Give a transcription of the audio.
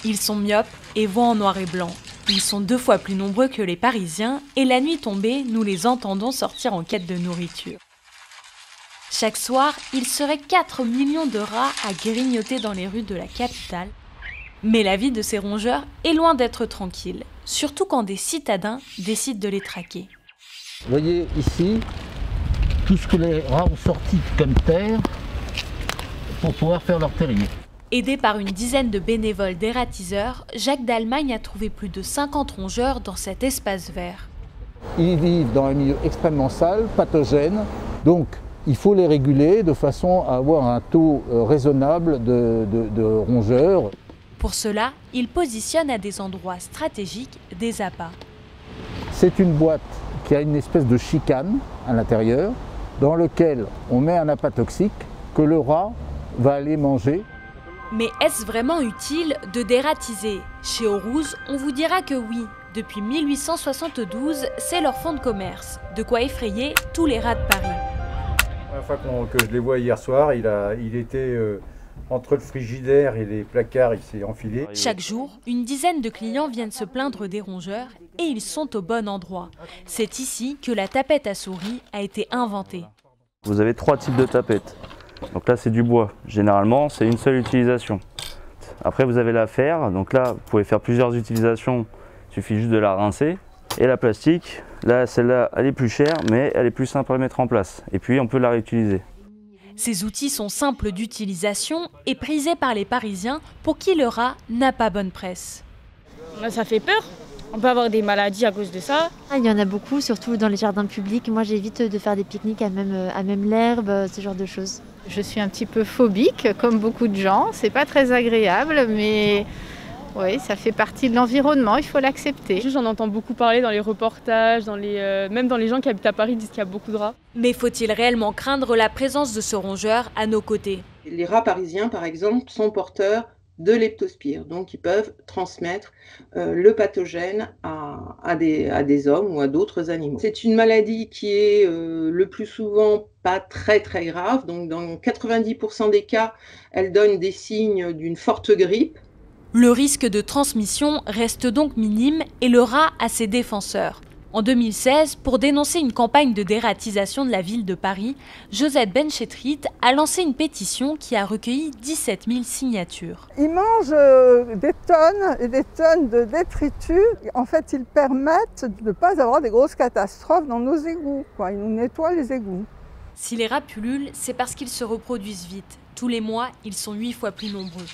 Ils sont myopes et voient en noir et blanc. Ils sont 2 fois plus nombreux que les Parisiens et la nuit tombée, nous les entendons sortir en quête de nourriture. Chaque soir, il serait 4 millions de rats à grignoter dans les rues de la capitale. Mais la vie de ces rongeurs est loin d'être tranquille, surtout quand des citadins décident de les traquer. Vous voyez ici, tout ce que les rats ont sorti comme terre pour pouvoir faire leur terrier. Aidé par une dizaine de bénévoles dératiseurs, Jacques d'Allemagne a trouvé plus de 50 rongeurs dans cet espace vert. Ils vivent dans un milieu extrêmement sale, pathogène, donc il faut les réguler de façon à avoir un taux raisonnable de rongeurs. Pour cela, il positionne à des endroits stratégiques des appâts. C'est une boîte qui a une espèce de chicane à l'intérieur, dans lequel on met un appât toxique que le rat va aller manger. Mais est-ce vraiment utile de dératiser? Chez Aurouse, on vous dira que oui. Depuis 1872, c'est leur fonds de commerce. De quoi effrayer tous les rats de Paris. La fois que je les vois hier soir, il était entre le frigidaire et les placards, il s'est enfilé. Chaque jour, une dizaine de clients viennent se plaindre des rongeurs et ils sont au bon endroit. C'est ici que la tapette à souris a été inventée. Vous avez 3 types de tapettes. Donc là, c'est du bois. Généralement, c'est une seule utilisation. Après, vous avez la fer. Donc là, vous pouvez faire plusieurs utilisations. Il suffit juste de la rincer. Et la plastique, là, celle-là, elle est plus chère, mais elle est plus simple à mettre en place. Et puis, on peut la réutiliser. Ces outils sont simples d'utilisation et prisés par les Parisiens pour qui le rat n'a pas bonne presse. Ça fait peur. On peut avoir des maladies à cause de ça. Il y en a beaucoup, surtout dans les jardins publics. Moi, j'évite de faire des pique-niques à même l'herbe, ce genre de choses. Je suis un petit peu phobique, comme beaucoup de gens. C'est pas très agréable, mais oui, ça fait partie de l'environnement, il faut l'accepter. J'en entends beaucoup parler dans les reportages, même dans les gens qui habitent à Paris disent qu'il y a beaucoup de rats. Mais faut-il réellement craindre la présence de ce rongeur à nos côtés? Les rats parisiens, par exemple, sont porteurs de leptospire, donc ils peuvent transmettre le pathogène à des hommes ou à d'autres animaux. C'est une maladie qui est le plus souvent pas très grave, donc dans 90% des cas, elle donne des signes d'une forte grippe. Le risque de transmission reste donc minime et le rat a ses défenseurs. En 2016, pour dénoncer une campagne de dératisation de la ville de Paris, Josette Benchetrit a lancé une pétition qui a recueilli 17 000 signatures. Ils mangent des tonnes et des tonnes de détritus. En fait, ils permettent de ne pas avoir des grosses catastrophes dans nos égouts. Ils nous nettoient les égouts. Si les rats pullulent, c'est parce qu'ils se reproduisent vite. Tous les mois, ils sont 8 fois plus nombreux.